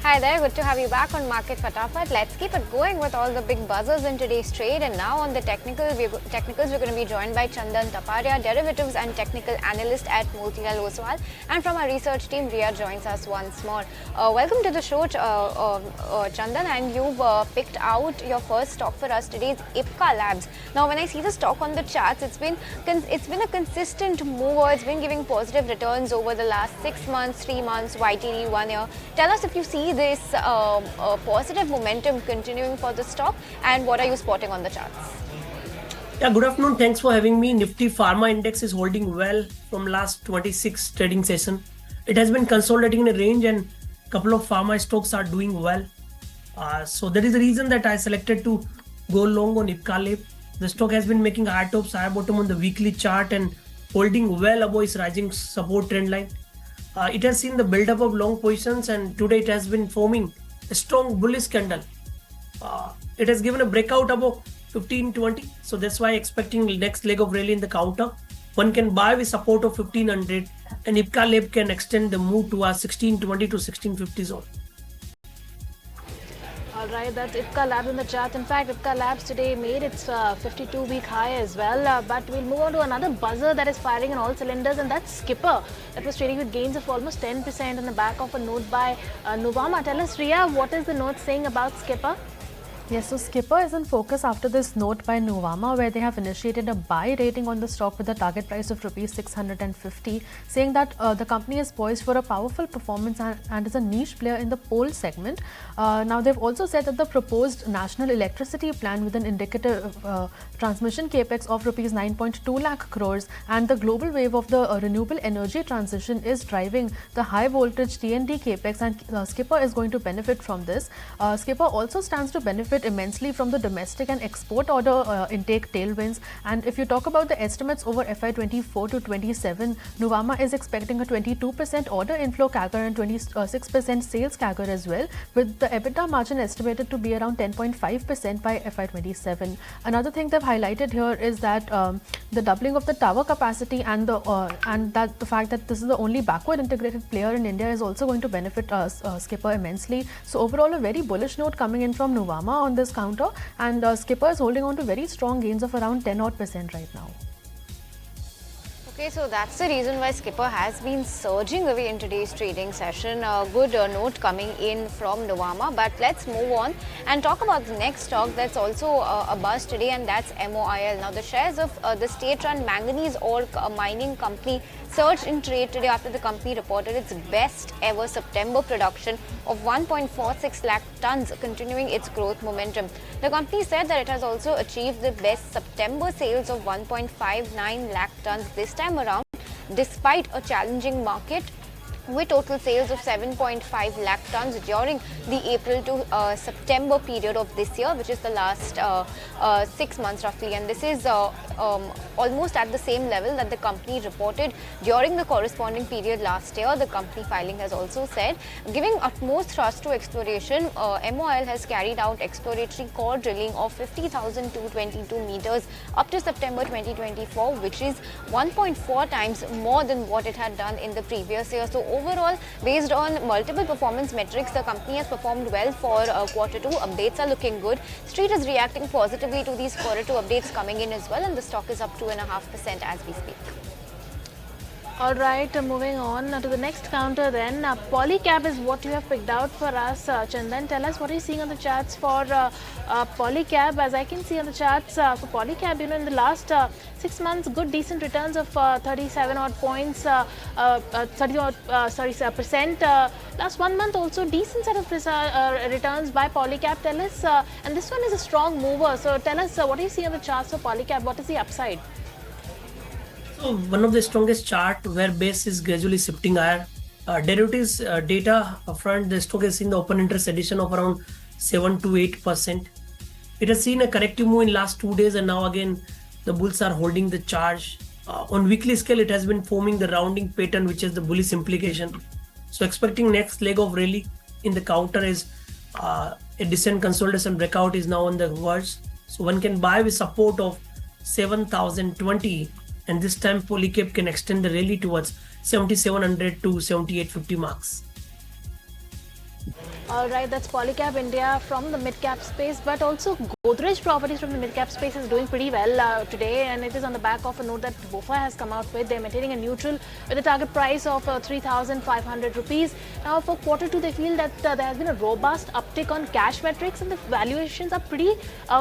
Hi there, good to have you back on Market Fatafat. Let's keep it going with all the big buzzers in today's trade. And now on the technicals, we're going to be joined by Chandan Taparia, Derivatives and Technical Analyst at Motilal Oswal. And from our research team, Ria joins us once more. Welcome to the show, Chandan. And you've picked out your first stock for us today, is Ipca Labs. Now, when I see the stock on the charts, it's been a consistent mover. It's been giving positive returns over the last 6 months, 3 months, YTD 1 year. Tell us if you see this positive momentum continuing for the stock, and what are you spotting on the charts? Yeah, good afternoon. Thanks for having me. Nifty Pharma Index is holding well from last 26 trading session. It has been consolidating in a range, and a couple of pharma stocks are doing well. So that is the reason that I selected to go long on Ipca Lab. The stock has been making high tops, high bottom on the weekly chart and holding well above its rising support trend line. It has seen the build-up of long positions, and today it has been forming a strong bullish candle. It has given a breakout above 1520, so that's why expecting the next leg of rally in the counter. One can buy with support of 1500, and Ipca Lab can extend the move towards 1620 to 1650 zone. Alright, that's Ipca Labs on the chart. In fact, Ipca Labs today made its 52-week high as well. But we'll move on to another buzzer that is firing on all cylinders, and that's Skipper. That was trading with gains of almost 10% on the back of a note by Nuvama. Tell us, Ria, what is the note saying about Skipper? Yes, so Skipper is in focus after this note by Nuvama, where they have initiated a buy rating on the stock with a target price of Rs 650, saying that the company is poised for a powerful performance and is a niche player in the pole segment. Now, they've also said that the proposed national electricity plan with an indicative transmission capex of Rs 9.2 lakh crores and the global wave of the renewable energy transition is driving the high voltage T&D capex, and Skipper is going to benefit from this. Skipper also stands to benefit immensely from the domestic and export order intake tailwinds. And if you talk about the estimates over FY24 to 27, Nuvama is expecting a 22% order inflow CAGR and 26% sales CAGR as well, with the EBITDA margin estimated to be around 10.5% by FY27. Another thing they've highlighted here is that the doubling of the tower capacity and the fact that this is the only backward integrated player in India is also going to benefit Skipper immensely. So overall, a very bullish note coming in from Nuvama on this counter, and Skipper is holding on to very strong gains of around 10% right now. Okay, so that's the reason why Skipper has been surging away in today's trading session. A good note coming in from Nuvama. But let's move on and talk about the next stock that's also a buzz today, and that's MOIL. Now, the shares of the state-run manganese ore mining company surged in trade today after the company reported its best ever September production of 1.46 lakh tons, continuing its growth momentum. The company said that it has also achieved the best September sales of 1.59 lakh tons this time around, despite a challenging market, with total sales of 7.5 lakh tons during the April to September period of this year, which is the last 6 months roughly. And this is almost at the same level that the company reported during the corresponding period last year. The company filing has also said, giving utmost thrust to exploration, MOIL has carried out exploratory core drilling of 50,222 meters up to September 2024, which is 1.4 times more than what it had done in the previous year. So overall, based on multiple performance metrics, the company has performed well for quarter 2. Updates are looking good. Street is reacting positively to these quarter 2 updates coming in as well, and the stock is up 2.5% as we speak. Alright, moving on to the next counter then. Polycab is what you have picked out for us. Chandan, tell us what are you seeing on the charts for Polycab. As I can see on the charts for Polycab, in the last 6 months, good decent returns of 37 odd points, 30 odd, percent. Last 1 month also decent set of returns by Polycab. Tell us, and this one is a strong mover. So tell us what do you see on the charts for Polycab? What is the upside? So one of the strongest chart where base is gradually shifting higher. Derivatives data front, the stock has seen the open interest addition of around 7 to 8%. It has seen a corrective move in last 2 days, and now again the bulls are holding the charge. On weekly scale, it has been forming the rounding pattern, which is the bullish implication. So expecting next leg of rally in the counter is a decent consolidation breakout is now on the verge. So one can buy with support of 7,020, and this time Polycab can extend the rally towards 7,700 to 7,850 marks. All right, that's Polycab India from the mid-cap space, but also Godrej Properties from the mid-cap space is doing pretty well today, and it is on the back of a note that BofA has come out with. They're maintaining a neutral with a target price of 3,500 rupees. Now, for quarter two, they feel that there has been a robust uptick on cash metrics, and the valuations are pretty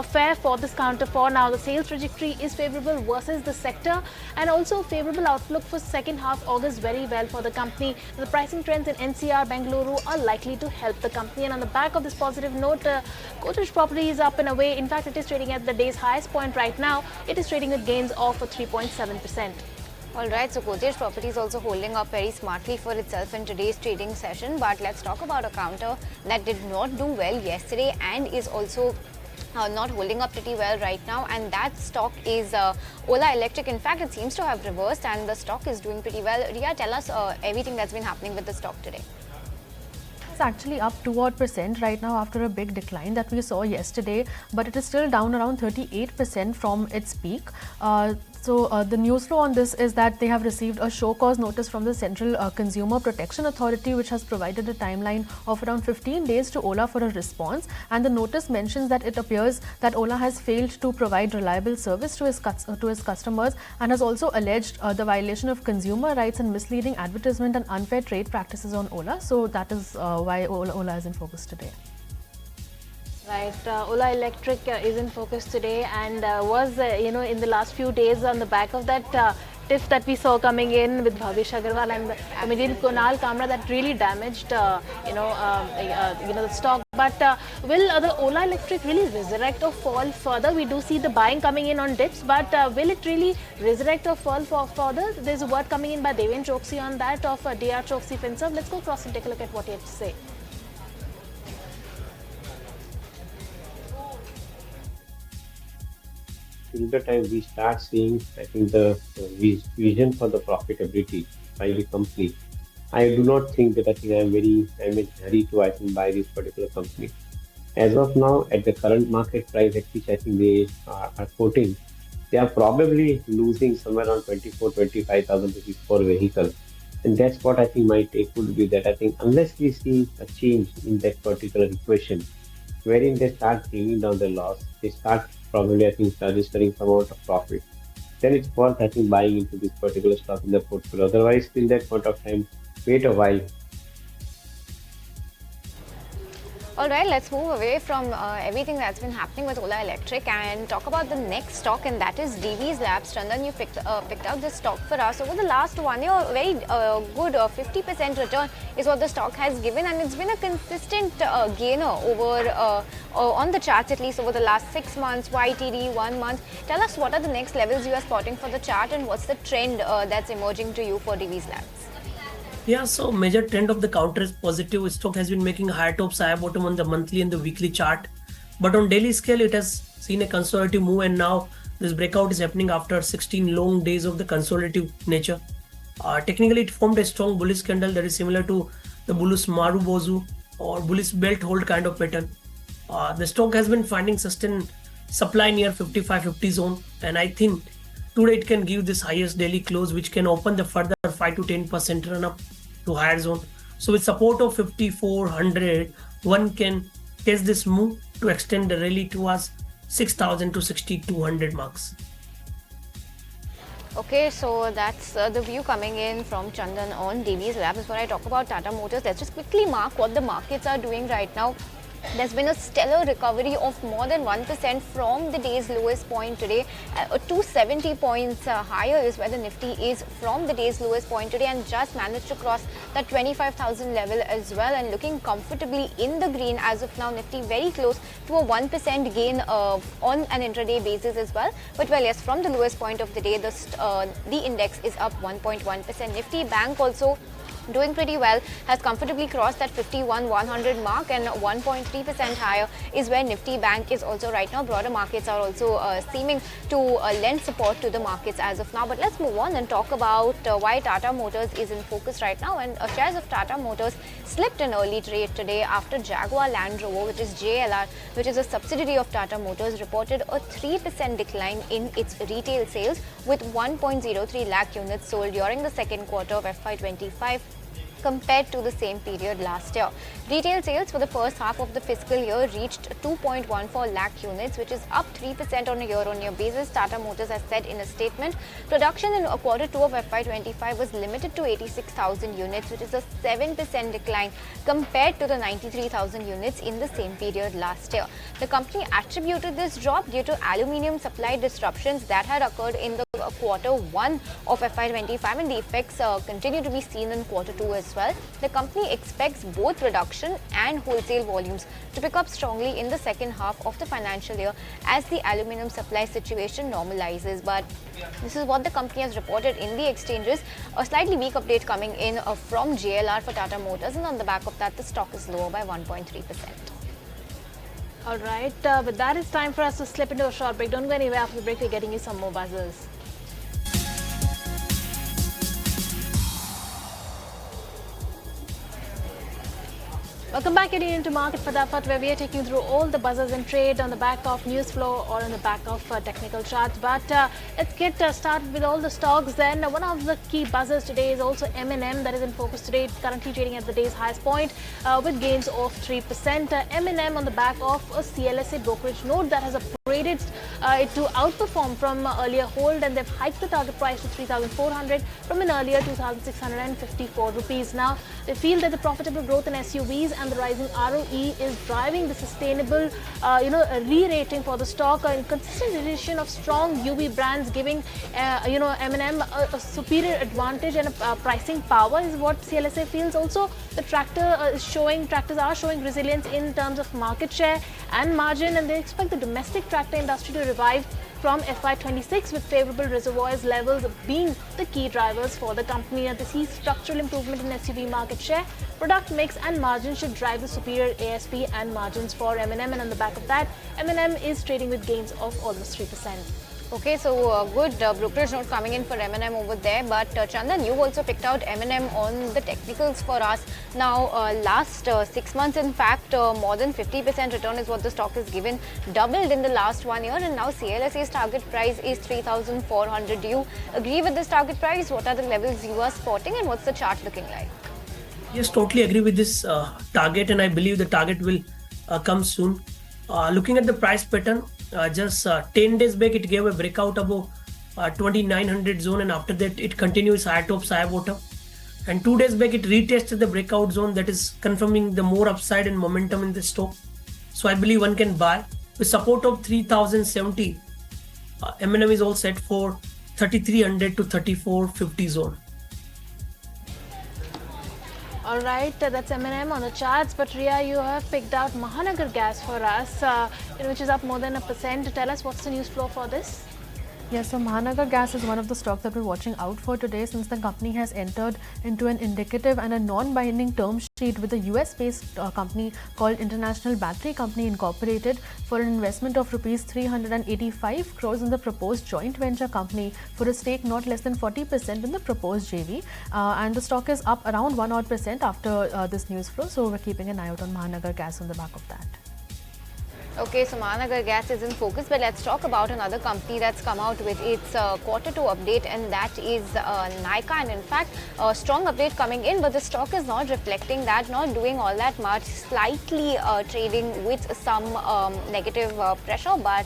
fair for this counter for now. The sales trajectory is favorable versus the sector, and also favorable outlook for second half augurs very well for the company. The pricing trends in NCR, Bengaluru are likely to help the company, and on the back of this positive note, Godrej Property is up and away. In fact, it is trading at the day's highest point right now. It is trading with gains of 3.7%. All right, so Godrej Property is also holding up very smartly for itself in today's trading session. But let's talk about a counter that did not do well yesterday and is also not holding up pretty well right now, and that stock is Ola Electric. In fact, it seems to have reversed and the stock is doing pretty well. Ria, tell us everything that's been happening with the stock today. It's actually up 2% right now after a big decline that we saw yesterday, but it is still down around 38% from its peak. So the news flow on this is that they have received a show cause notice from the Central Consumer Protection Authority, which has provided a timeline of around 15 days to Ola for a response. And the notice mentions that it appears that Ola has failed to provide reliable service to his customers, and has also alleged the violation of consumer rights and misleading advertisement and unfair trade practices on Ola. So that is why Ola is in focus today. Right, Ola Electric is in focus today, and was in the last few days on the back of that tiff that we saw coming in with Bhavish Agarwal and the comedian Kunal Kamra that really damaged the stock. But will the Ola Electric really resurrect or fall further? We do see the buying coming in on dips, but will it really resurrect or fall further? There's a word coming in by Devin Choksi on that of DR Choksi FinServ. Let's go across and take a look at what he has to say. Till the time we start seeing, I think, the vision for the profitability by the company, I do not think that I'm in a hurry to buy this particular company. As of now, at the current market price at which I think they are quoting, they are probably losing somewhere around 25,000 rupees per vehicle. And that's what I think my take would be, that I think unless we see a change in that particular equation, wherein they start bringing down the loss, they start probably, I think, registering some amount of profit, then it's worth, I think, buying into this particular stock in the portfolio. Otherwise, till that point of time, wait a while. All right, let's move away from everything that's been happening with Ola Electric and talk about the next stock, and that is Divi's Labs. Chandan, you picked out this stock for us. Over the last 1 year, very good 50% return is what the stock has given, and it's been a consistent gainer over on the charts, at least over the last 6 months, YTD, 1 month. Tell us what are the next levels you are spotting for the chart, and what's the trend that's emerging to you for Divi's Labs? Yeah, so major trend of the counter is positive. Stock has been making higher tops, higher bottom on the monthly and the weekly chart. But on daily scale, it has seen a conservative move, and now this breakout is happening after 16 long days of the conservative nature. Technically, it formed a strong bullish candle that is similar to the bullish Marubozu or bullish belt hold kind of pattern. The stock has been finding sustained supply near 55-50 zone, and I think today it can give this highest daily close, which can open the further 5 to 10% run up to higher zone. So with support of 5400, one can test this move to extend the rally towards 6000 to 6200 marks. Okay, so that's the view coming in from Chandan on Divi's Labs. Before I talk about Tata Motors, let's just quickly mark what the markets are doing right now. There's been a stellar recovery of more than 1% from the day's lowest point today. 270 points higher is where the Nifty is from the day's lowest point today, and just managed to cross that 25,000 level as well, and looking comfortably in the green as of now. Nifty very close to a 1% gain on an intraday basis as well. But well, yes, from the lowest point of the day, the index is up 1.1%. Nifty Bank also doing pretty well, has comfortably crossed that 51,100 mark, and 1.3% higher is where Nifty Bank is also right now. Broader markets are also seeming to lend support to the markets as of now. But let's move on and talk about why Tata Motors is in focus right now. And shares of Tata Motors slipped in early trade today after Jaguar Land Rover, which is JLR, which is a subsidiary of Tata Motors, reported a 3% decline in its retail sales, with 1.03 lakh units sold during the second quarter of FY25. compared to the same period last year. Retail sales for the first half of the fiscal year reached 2.14 lakh units, which is up 3% on a year-on-year basis. Tata Motors has said in a statement, production in quarter 2 of FY25 was limited to 86,000 units, which is a 7% decline compared to the 93,000 units in the same period last year. The company attributed this drop due to aluminium supply disruptions that had occurred in the quarter 1 of FY25, and the effects continue to be seen in quarter 2 as well. The company expects both production and wholesale volumes to pick up strongly in the second half of the financial year as the aluminium supply situation normalizes. But this is what the company has reported in the exchanges. A slightly weak update coming in from JLR for Tata Motors, and on the back of that, the stock is lower by 1.3%. All right, with that, it's time for us to slip into a short break. Don't go anywhere. After the break, we're getting you some more buzzers. Welcome back again to Market Fatafat, where we are taking you through all the buzzers in trade on the back of news flow or on the back of technical charts. But let's get started with all the stocks then. One of the key buzzers today is also M&M, that is in focus today, currently trading at the day's highest point with gains of 3%. M&M on the back of a CLSA brokerage note that has upgraded it to outperform from earlier hold, and they've hiked the target price to 3,400 from an earlier 2,654 rupees. Now, they feel that the profitable growth in SUVs and the rising ROE is driving the sustainable, re-rating for the stock, and consistent addition of strong UV brands giving, M&M a superior advantage and a pricing power is what CLSA feels. Also, the tractors are showing resilience in terms of market share and margin, and they expect the domestic tractor industry to revive from FY26 with favorable reservoirs levels being the key drivers for the company. And they see structural improvement in SUV market share, product mix and margin should drive the superior ASP and margins for M&M, and on the back of that, M&M is trading with gains of almost 3%. Okay, so good brokerage note coming in for M&M over there. But Chandan, you've also picked out M&M on the technicals for us. Now, last 6 months, in fact, more than 50% return is what the stock has given, doubled in the last 1 year, and now CLSA's target price is 3,400. Do you agree with this target price? What are the levels you are spotting, and what's the chart looking like? Yes, totally agree with this target, and I believe the target will come soon. Looking at the price pattern, just 10 days back, it gave a breakout above 2900 zone, and after that, it continues high top, high bottom. And 2 days back, it retested the breakout zone, that is confirming the more upside and momentum in the stock. So I believe one can buy with support of 3070. M&M is all set for 3300 to 3450 zone. All right, that's M&M on the charts. But Ria, you have picked out Mahanagar Gas for us, which is up more than 1%. Tell us what's the news flow for this? Yes, so Mahanagar Gas is one of the stocks that we're watching out for today, since the company has entered into an indicative and a non-binding term sheet with a US-based company called International Battery Company Incorporated for an investment of rupees 385 crores in the proposed joint venture company for a stake not less than 40% in the proposed JV. And the stock is up around 1% after this news flow, so we're keeping an eye out on Mahanagar Gas on the back of that. Okay, so Mahanagar Gas is in focus, but let's talk about another company that's come out with its quarter 2 update, and that is Nykaa. And in fact, a strong update coming in, but the stock is not reflecting that, not doing all that much, slightly trading with some negative pressure, but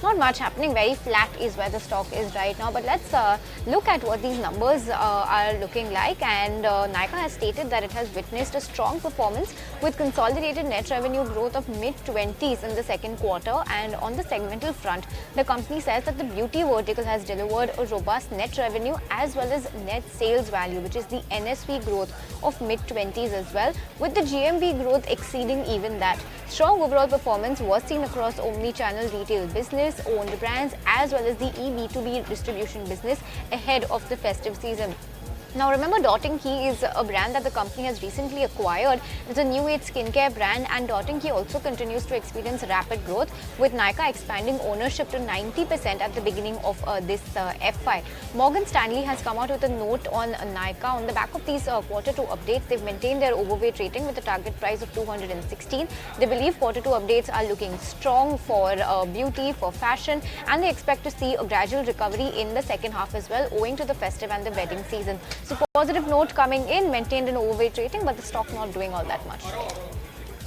not much happening. Very flat is where the stock is right now. But let's look at what these numbers are looking like. And Nykaa has stated that it has witnessed a strong performance with consolidated net revenue growth of mid-20s in the second quarter. And on the segmental front, the company says that the beauty vertical has delivered a robust net revenue as well as net sales value, which is the NSV growth of mid-20s as well, with the GMV growth exceeding even that. Strong overall performance was seen across omni-channel retail business, owned brands, as well as the eB2B distribution business ahead of the festive season. Now remember, Dot & Key is a brand that the company has recently acquired. It's a new age skincare brand, and Dot & Key also continues to experience rapid growth, with Nykaa expanding ownership to 90% at the beginning of this FY. Morgan Stanley has come out with a note on Nykaa. On the back of these quarter 2 updates, they've maintained their overweight rating with a target price of 216. They believe quarter 2 updates are looking strong for beauty, for fashion, and they expect to see a gradual recovery in the second half as well, owing to the festive and the wedding season. So positive note coming in, maintained an overweight rating, but the stock not doing all that much today.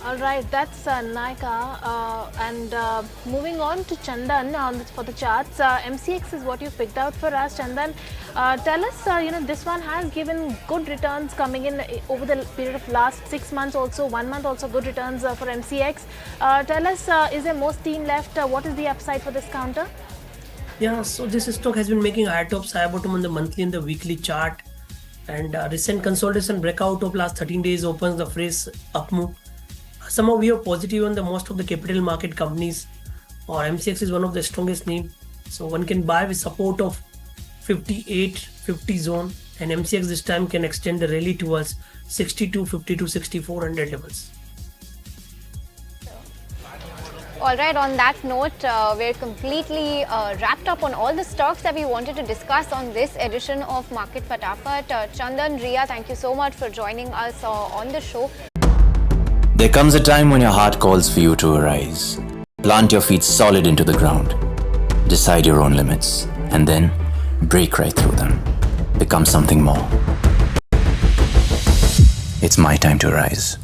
All right, that's Nika. And moving on to Chandan for the charts, MCX is what you picked out for us. Chandan, tell us, this one has given good returns coming in over the period of last 6 months also, 1 month also good returns for MCX. Tell us, is there more steam left? What is the upside for this counter? Yeah, so this stock has been making high tops, high bottom on the monthly and the weekly chart. And recent consolidation breakout of last 13 days opens the fresh up move. Somehow we are positive on the most of the capital market companies, or MCX is one of the strongest name. So one can buy with support of 58-50 zone, and MCX this time can extend the rally towards 6250 to 6400 levels. Alright, on that note, we're completely wrapped up on all the stocks that we wanted to discuss on this edition of Market Fatafat. Chandan, Riya, thank you so much for joining us on the show. There comes a time when your heart calls for you to arise. Plant your feet solid into the ground. Decide your own limits. And then break right through them. Become something more. It's my time to rise.